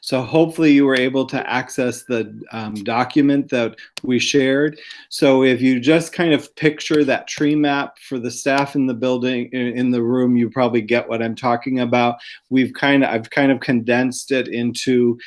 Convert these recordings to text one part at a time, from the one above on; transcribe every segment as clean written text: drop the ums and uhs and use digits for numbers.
So hopefully you were able to access the document that we shared. So if you just kind of picture that tree map for the staff in the building, in the room, you probably get what I'm talking about. I've kind of condensed it into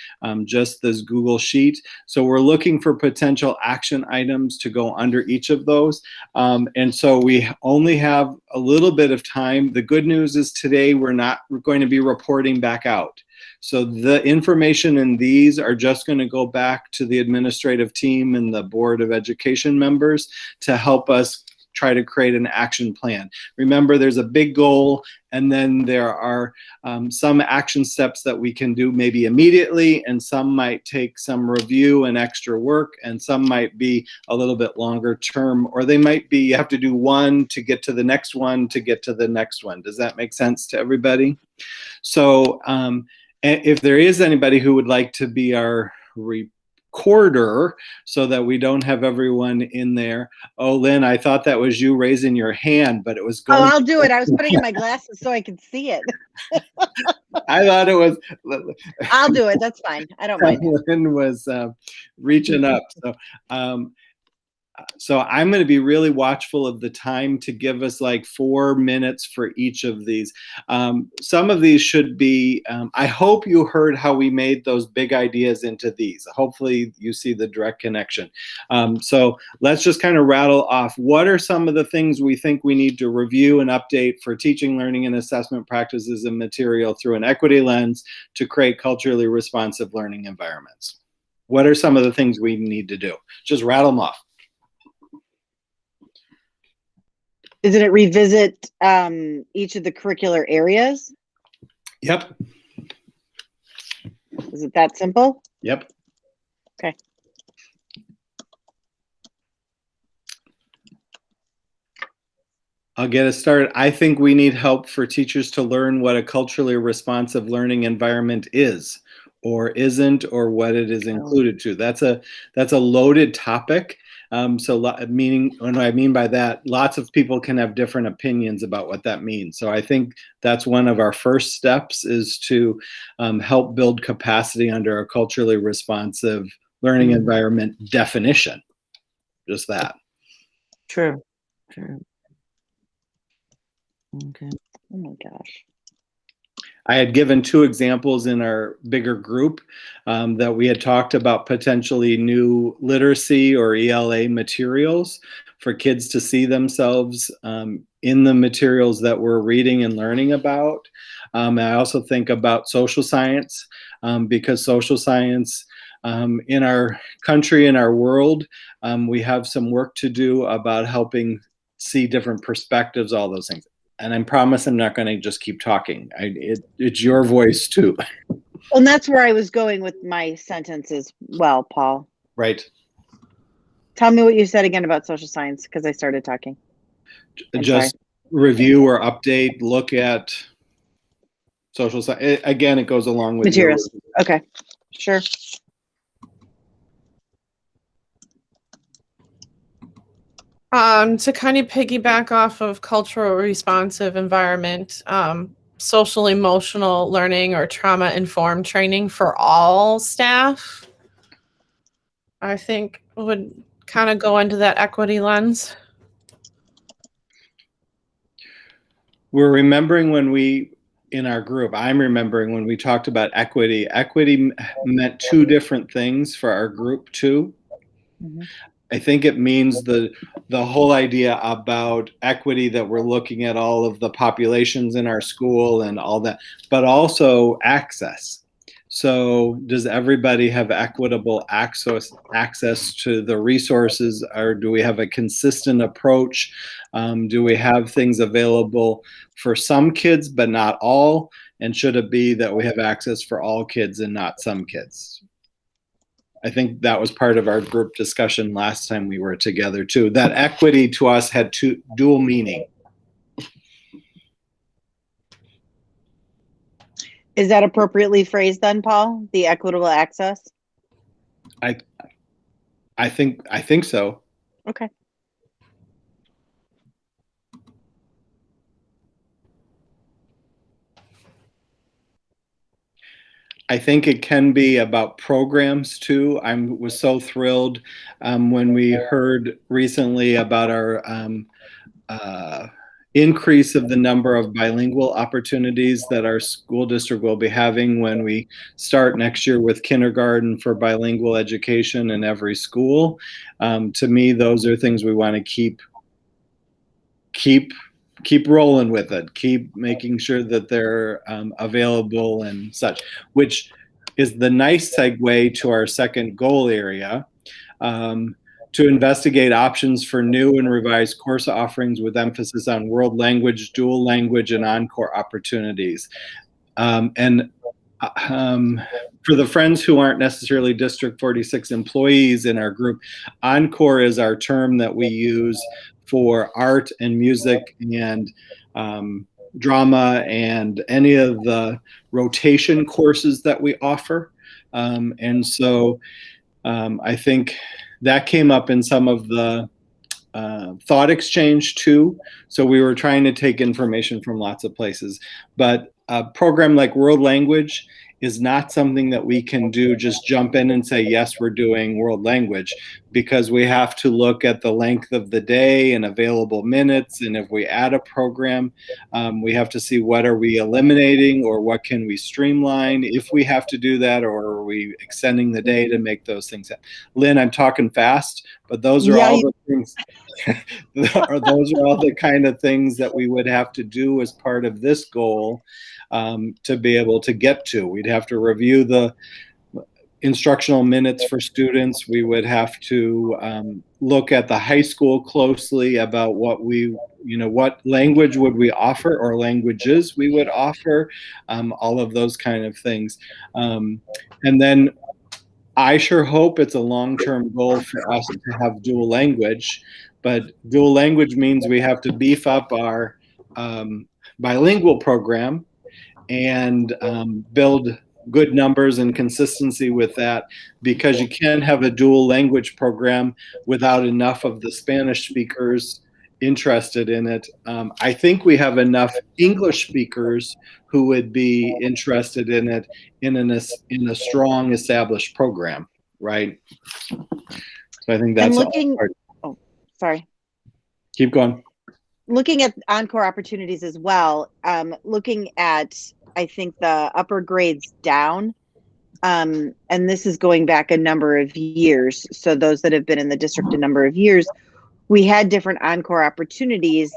just this Google Sheet. So we're looking for potential action items to go under each of those. And so we only have a little bit of time. The good news is today we're going to be reporting back out. So the information in these are just going to go back to the administrative team and the Board of Education members to help us try to create an action plan. Remember, there's a big goal, and then there are some action steps that we can do maybe immediately, and some might take some review and extra work, and some might be a little bit longer term, or they might be you have to do one to get to the next one to get to the next one. Does that make sense to everybody? So if there is anybody who would like to be our recorder so that we don't have everyone in there. Oh, Lynn, I thought that was you raising your hand, but it was going. Oh, I'll do it. I was putting in my glasses so I could see it. I thought it was. I'll do it. That's fine. I don't mind. Lynn was reaching up. So I'm going to be really watchful of the time to give us like 4 minutes for each of these. Some of these should be, I hope you heard how we made those big ideas into these. Hopefully you see the direct connection. So let's just kind of rattle off. What are some of the things we think we need to review and update for teaching, learning, and assessment practices and material through an equity lens to create culturally responsive learning environments? What are some of the things we need to do? Just rattle them off. Isn't it revisit each of the curricular areas? Yep. Is it that simple? Yep. Okay. I'll get us started. I think we need help for teachers to learn what a culturally responsive learning environment is or isn't, or what it is included to. That's a loaded topic. Meaning, what I mean by that, lots of people can have different opinions about what that means. So I think that's one of our first steps, is to help build capacity under a culturally responsive learning environment definition. Just that. True. True. Okay. Oh my gosh. I had given 2 examples in our bigger group that we had talked about potentially new literacy or ELA materials for kids to see themselves in the materials that we're reading and learning about. I also think about social science because social science in our country, in our world, we have some work to do about helping see different perspectives, all those things. And I promise I'm not going to just keep talking. It's your voice too. Well, and that's where I was going with my sentence as well, Paul. Right. Tell me what you said again about social science, because I started talking. Just review or update, look at social science. Again, it goes along with materials. Okay, sure. To kind of piggyback off of cultural responsive environment, social emotional learning or trauma informed training for all staff, I think would kind of go into that equity lens. We're remembering when in our group, I'm remembering when we talked about equity. Equity meant 2 different things for our group too. Mm-hmm. I think it means the whole idea about equity, that we're looking at all of the populations in our school and all that, but also access. So does everybody have equitable access to the resources, or do we have a consistent approach? Do we have things available for some kids but not all? And should it be that we have access for all kids and not some kids? I think that was part of our group discussion last time we were together too. That equity to us had dual meaning. Is that appropriately phrased then, Paul? The equitable access? I think so. Okay. I think it can be about programs too. I was so thrilled when we heard recently about our increase of the number of bilingual opportunities that our school district will be having when we start next year with kindergarten for bilingual education in every school. To me, those are things we want to keep rolling with it, keep making sure that they're available and such, which is the nice segue to our second goal area. To investigate options for new and revised course offerings with emphasis on world language, dual language, and encore opportunities. For the friends who aren't necessarily District 46 employees in our group, encore is our term that we use for art and music and drama and any of the rotation courses that we offer. I think that came up in some of the thought exchange too. So we were trying to take information from lots of places. But a program like World Language is not something that we can do, just jump in and say, yes, we're doing world language, because we have to look at the length of the day and available minutes. And if we add a program, we have to see what are we eliminating or what can we streamline if we have to do that, or are we extending the day to make those things happen. Lynn, I'm talking fast, but those are all the things. Those are all the kind of things that we would have to do as part of this goal to be able to get to. We'd have to review the instructional minutes for students. We would have to look at the high school closely about what language would we offer or languages we would offer, all of those kind of things. And then I sure hope it's a long-term goal for us to have dual language, but dual language means we have to beef up our bilingual program and build good numbers and consistency with that, because you can't have a dual language program without enough of the Spanish speakers interested in it. I think we have enough English speakers who would be interested in it in a strong established program, right? So I think that's Oh, sorry. Keep going. Looking at encore opportunities as well, looking at, I think, the upper grades down, and this is going back a number of years. So those that have been in the district a number of years, we had different encore opportunities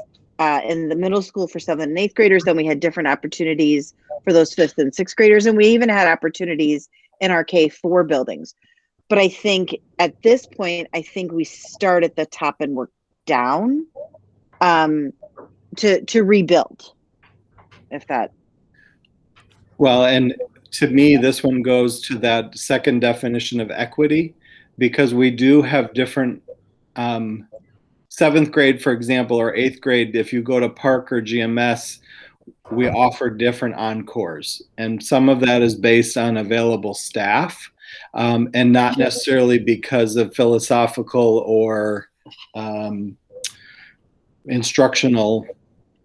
in the middle school for 7th and 8th graders. Then we had different opportunities for those 5th and 6th graders. And we even had opportunities in our K4 buildings. But I think at this point, I think we start at the top and work down to rebuild, if that. Well, and to me, this one goes to that second definition of equity, because we do have different 7th grade, for example, or 8th grade. If you go to Park or GMS, we offer different encores, and some of that is based on available staff, and not necessarily because of philosophical or instructional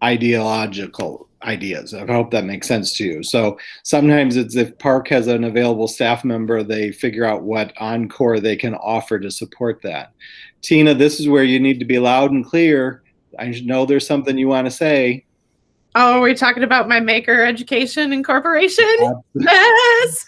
ideological ideas. I hope that makes sense to you. So sometimes it's if Park has an available staff member, they figure out what encore they can offer to support that. Tina, this is where you need to be loud and clear. I know there's something you want to say. Oh, are we talking about my maker education incorporation? Yes.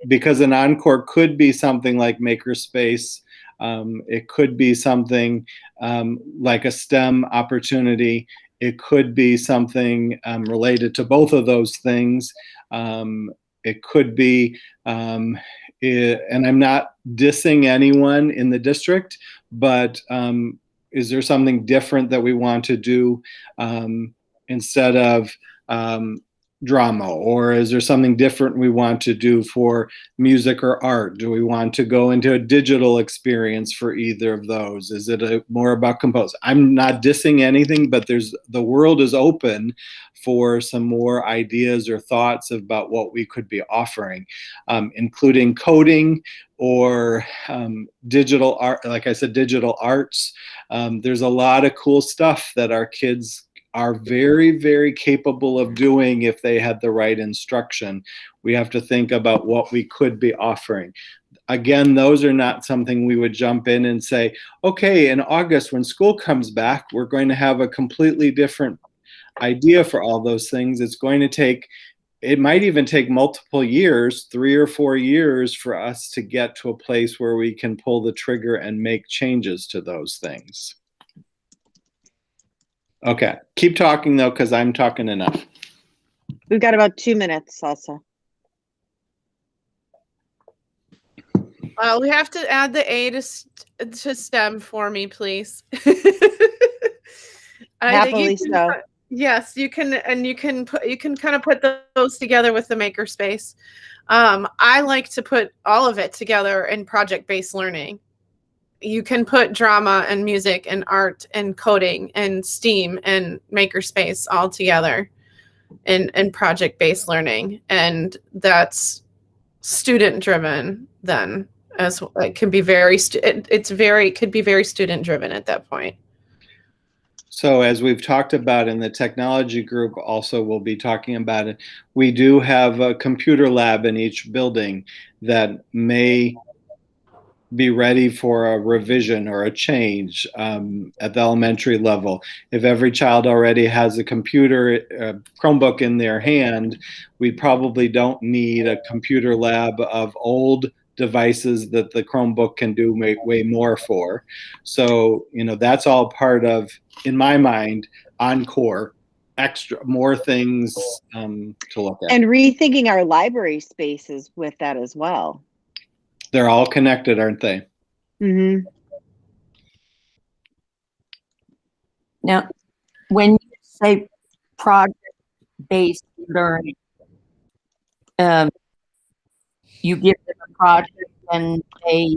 Because an encore could be something like Makerspace. It could be something like a STEM opportunity. It could be something related to both of those things. It could be, and I'm not dissing anyone in the district, but is there something different that we want to do instead of drama? Or is there something different we want to do for music or art? Do we want to go into a digital experience for either of those? Is it more about compose? I'm not dissing anything, but the world is open for some more ideas or thoughts about what we could be offering, including coding or digital art. Like I said, digital arts. There's a lot of cool stuff that our kids are very, very capable of doing if they had the right instruction. We have to think about what we could be offering. Again, those are not something we would jump in and say, okay, in August when school comes back, we're going to have a completely different idea for all those things. It's going to take, it might even take multiple years, 3 or 4 years, for us to get to a place where we can pull the trigger and make changes to those things. Okay, keep talking though, because I'm talking enough. We've got about 2 minutes, Salsa. Well, we have to add the A to STEM for me, please. Happily so. Yes, you can, and you can kind of put those together with the makerspace. I like to put all of it together in project-based learning. You can put drama and music and art and coding and STEAM and makerspace all together in project-based learning, and that's student-driven then. As it can be very, could be very student-driven at that point. So as we've talked about in the technology group, also we'll be talking about it. We do have a computer lab in each building that may be ready for a revision or a change at the elementary level. If every child already has a computer, Chromebook in their hand, we probably don't need a computer lab of old devices that the Chromebook can do way more for. So, you know, that's all part of, in my mind, Encore, extra, more things to look at. And rethinking our library spaces with that as well. They're all connected, aren't they? Mm-hmm. Now, when you say project-based learning, you give them a project and they.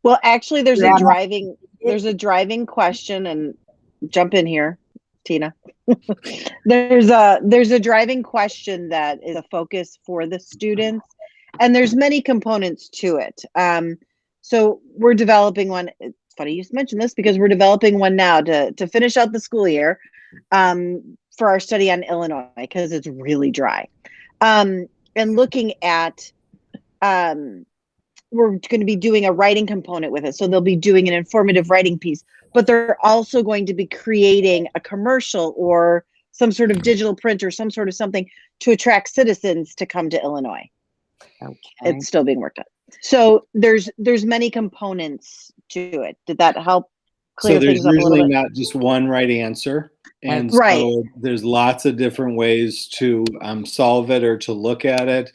Well, actually, there's a driving question, and jump in here, Tina. there's a driving question that is a focus for the students, and there's many components to it. So we're developing one. It's funny you mentioned this because we're developing one now to finish out the school year for our study on Illinois, because it's really dry. And looking at, we're going to be doing a writing component with it. So they'll be doing an informative writing piece, but they're also going to be creating a commercial or some sort of digital print or some sort of something to attract citizens to come to Illinois. Okay. It's still being worked on. So there's many components to it. Did that help clear things up a little bit? So there's usually not just one right answer. And Right. so there's lots of different ways to solve it or to look at it.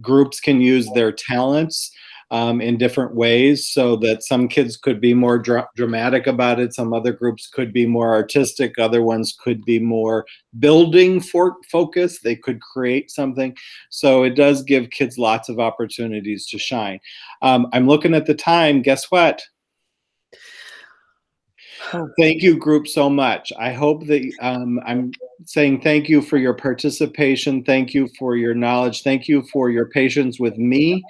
Groups can use their talents in different ways, so that some kids could be more dramatic about it. Some other groups could be more artistic. Other ones could be more building focused. They could create something. So it does give kids lots of opportunities to shine. I'm looking at the time. Guess what? Thank you, group, so much. I hope that I'm saying thank you for your participation. Thank you for your knowledge. Thank you for your patience with me.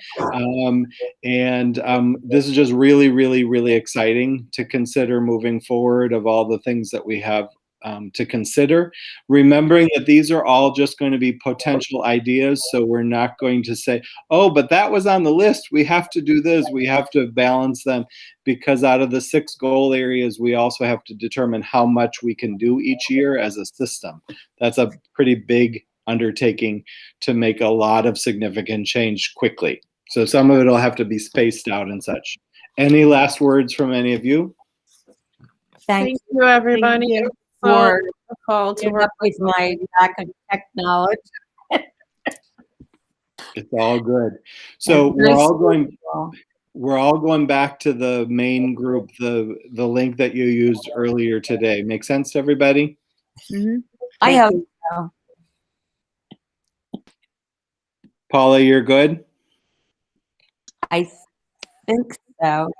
This is just really, really, really exciting to consider moving forward of all the things that we have to consider. Remembering that these are all just going to be potential ideas. So we're not going to say, oh, but that was on the list. We have to do this. We have to balance them, because out of the 6 goal areas, we also have to determine how much we can do each year as a system. That's a pretty big undertaking to make a lot of significant change quickly. So some of it will have to be spaced out and such. Any last words from any of you? Thank you, everybody. Thank you. for A call to putting work. up with my lack of tech knowledge. It's all good. So And nice to meet you all. we're all going back to the main group, the link that you used earlier today. Make sense to everybody? Mm-hmm. I Thank hope you. so. Paula, you're good? I think so.